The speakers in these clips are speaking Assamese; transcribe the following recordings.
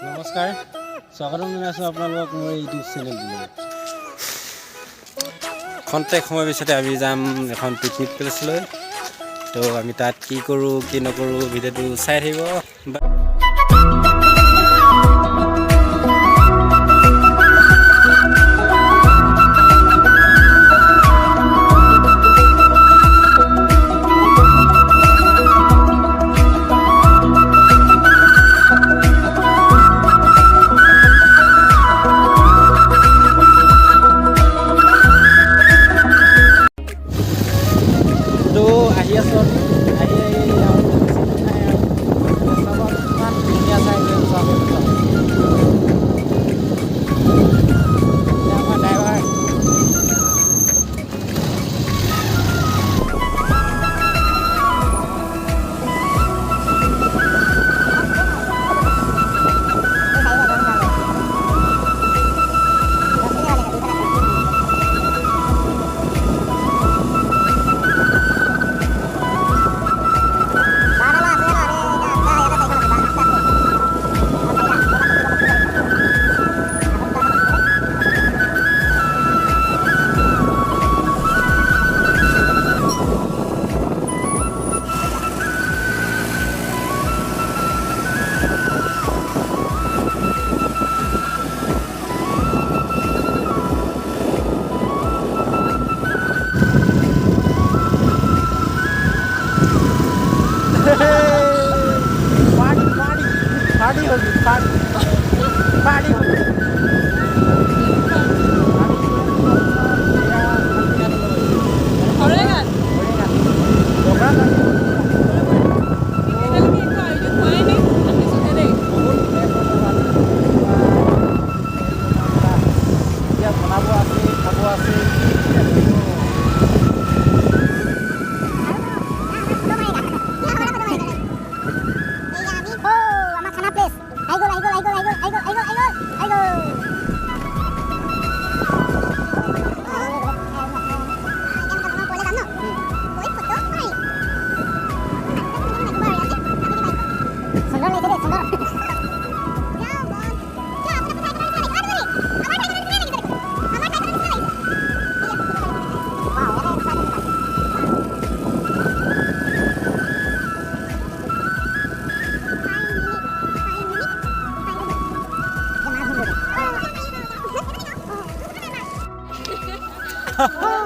নমস্কাৰ, স্বাগতম জনাইছোঁ আপোনালোকক মোৰ ইউটিউব চেনেলটোলৈ। খন্তেক সময় পিছতে আমি যাম এখন পিকনিক প্লেচলৈ। তো আমি তাত কি কৰোঁ কি নকৰোঁ ভিডিঅ'টো চাই থাকিব।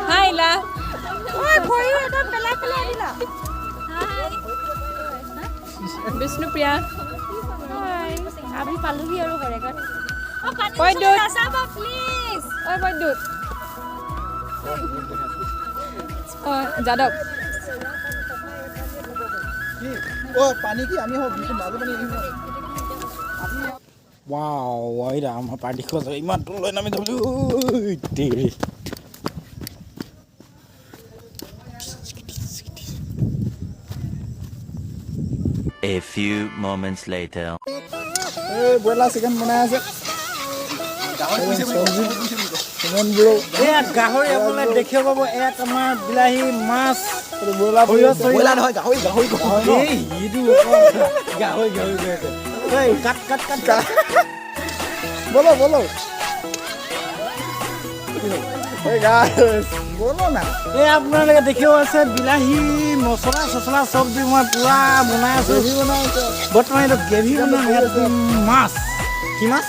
Hai lah. Oi, boy, ada pelak-pelak ni lah. Hai. Vishnu Priya. Hai. Abi paluhi aru horegat. Oh, pani sama please. Oi, Baidut. Oh, Jadab. Oh, pani ki ami ho bikin baru pani ini. Wow, woi dah, apa padi kau tu iman dulu nama tu. Diri. A few moments later. Bola sekan mana aja? গাহৰি আপোনাৰ দেখিব পাব এয়া আমাৰ বিলাহী মাছ bola নহয় গাহৰি কাট বলো এই গাইস বলো না এই আপোনালোকে দেখিব আছে বিলাহী মছলা চব দি মই পুৰা বনাই আছো বৰ্তমান এইটো গ্ৰেভি বনাই মাছ কি মাছ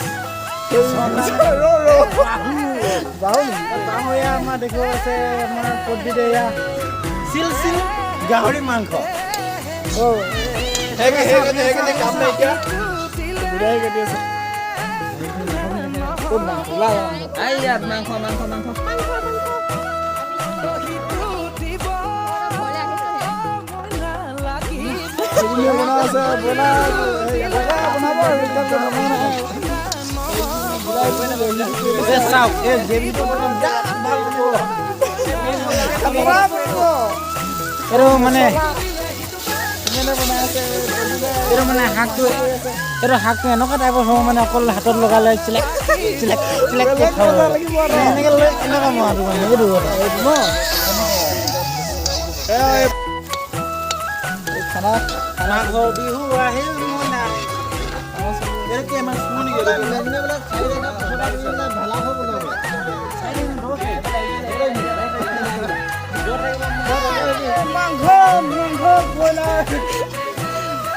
আমাৰ দেখিব আছে আমাৰ পদ্ধতিতে এয়া চিল গাহৰি মাংস কাম নাই এতিয়া বিদায় কাটি আছে মাংস মানে শাকটো এনেকুৱা টাইপৰ হ'ব মানে অকল হাতত লগালে চিলেক এনেকৈ লৈ এনেকুৱা মৰাটো মানে এইটো খানা ঘৰ বিহু আহিল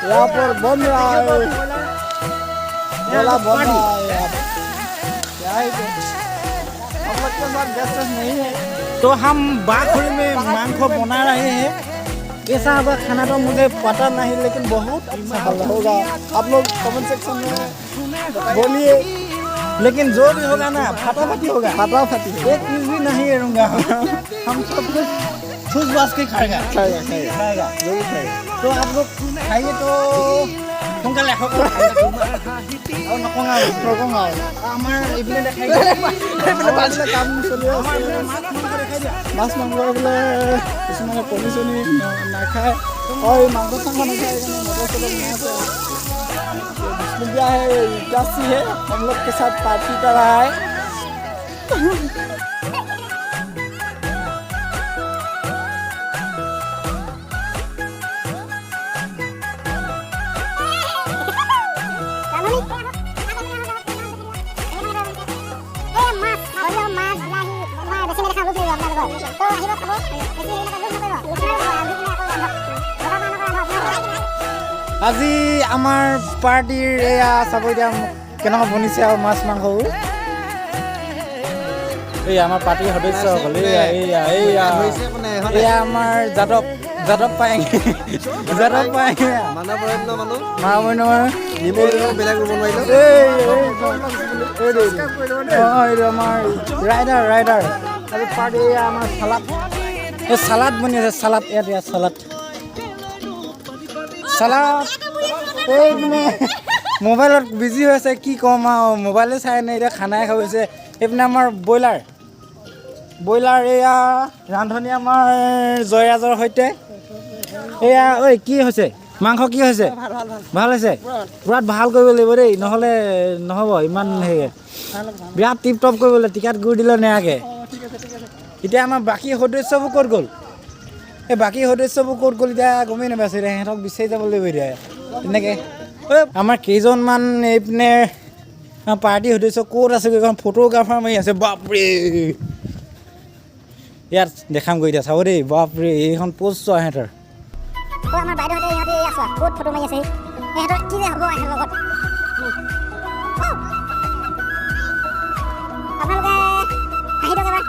यहाँ पर बन रहा है गोला बन रहा है यहाँ पर। क्या है ये? हम लोग के पास गैस नहीं है। तो हम बाखुरी में मांगो बना रहे हैं। कैसा होगा खाना तो मुझे पता नहीं, लेकिन बहुत अच्छा होगा आप लोग कमेंट सेक्शन में बोलिए। लेकिन जो भी होगा ना फटाफटी होगा, फटाफटी एक चीज भी नहीं रहूंगा। हम सब कुछ ठूस बास के खाएगा। खाएगा जरूर खाएगा। तो आप लोग खाइए तो সোনকালে খাওক আৰু নকঙা নকঙা আমাৰ এইফালে দেখাই এইফালে কাম চলি আছে। মাছ মাংস বোলে কিছুমানে কণী চণী নাখায় और मांगो संग नाखाए मटर चलो बिस्मिल्लाह है इक्यासी है हम लोग के साथ पार्टी कर रहा है। আজি আমাৰ পাৰ্টিৰ এয়া চাব এতিয়া কেনেকুৱা বনিছে আৰু মাছ মাংস। এই আমাৰ পাৰ্টিৰ সদস্যসকল এয়া আমাৰ যাদৱ পায়েঙে আমাৰ ৰাইডাৰ আৰু পাৰ্টি এয়া আমাৰ চালাড বনি আছে। চালাড ইয়াত চালাড এই মানে মোবাইলত বিজি হৈ আছে, কি ক'ম আৰু মোবাইলে চাই নাই এতিয়া খানাই খাই হৈছে। এইপিনে আমাৰ ব্ৰইলাৰ এয়া ৰান্ধনি আমাৰ জয়ৰাজৰ সৈতে। এয়া ঐ কি হৈছে মাংস কি হৈছে? ভাল হৈছে, বিৰাট ভাল কৰিব লাগিব দেই, নহ'লে নহ'ব ইমান হেৰি বিৰাট টিপ টপ কৰিব লাগিব। টিকেট গুৰি দিলে নেৰাকৈ। এতিয়া আমাৰ বাকী সদস্যবোৰ ক'ত গ'ল? এই বাকী সদস্যবোৰ ক'ত গ'ল এতিয়া গমেই নাপাইছোঁ। এতিয়া সিহঁতক বিচাৰি যাব লাগিব এতিয়া তেনেকৈ। আমাৰ কেইজনমান এইপিনে পাৰ্টি সদস্য ক'ত আছে এখন ফটোগ্ৰাফাৰ মাৰি আছে। বাপৰে ইয়াত দেখামগৈ এতিয়া চাব দেই। বাপৰে এইখন প'ষ্ট চোৱা সিহঁতৰ। আমাৰ বাইদেউহঁতে ইহঁতে আছোৱা ক'ত ফটো মাৰি আছে সিহঁতৰ কি যে হ'ব সিহঁতৰ লগত। আপোনালোকে আহি দিয়ক এবাৰ।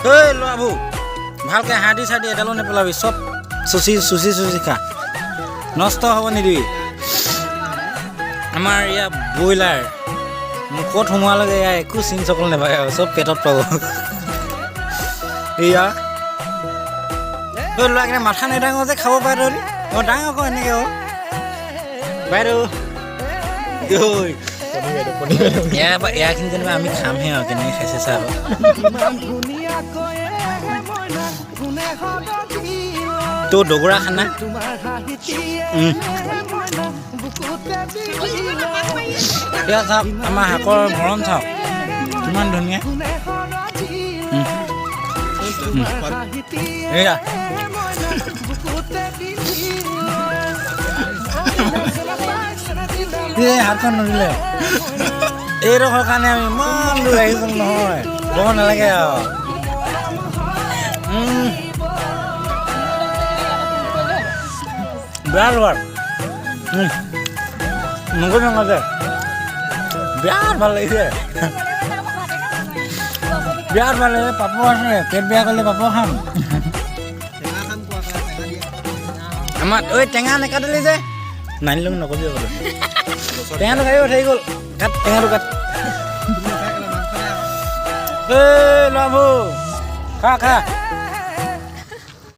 ঐ ল'ৰাবোৰ ভালকৈ হাৰ্ডি চাৰ্ডি এডালো নেপেলাবি, চব চুচি খা, নষ্ট হ'ব নিদিবি। আমাৰ এয়া ব্ৰইলাৰ মুখত সোমোৱালৈকে এয়া একো চিন চকল নাপায় আৰু চব পেটত পাব। এয়া ঐ ল'ৰাকেইটা মাথা নেদাঙৰ যে খাব পাৰে তহঁতি। অঁ ডাঙৰ আকৌ এনেকৈ অঁ বাইদেউ এয়াখিনি যেনিবা আমি খামহে আৰু কেনেকৈ খাইছে চাহ। তোৰ দগৰা খানা এয়া চাওক, আমাৰ শাকৰ ভৰণ চাওক কিমান ধুনীয়া। এয়া হাতখন নদিলে এইডোখৰ কাৰণে আমি ইমান দূৰ আহিছোঁ নহয়, ক'ব নালাগে আৰু। বিৰাট ভাল নগৈ নগৈ বিৰাট ভাল লাগিছে, বিৰাট ভাল লাগিছে। পাপৰ আছে, পেট বেয়া কৰিলে পাপৰ খাম। আমাৰ ঐ টেঙা নেকাটিলি যে নানিলোঁ নকবি বোলো। টেঙাটো খাই উঠাই গ'ল কাট টেঙাটো কাট ল'ৰাবোৰ খা খা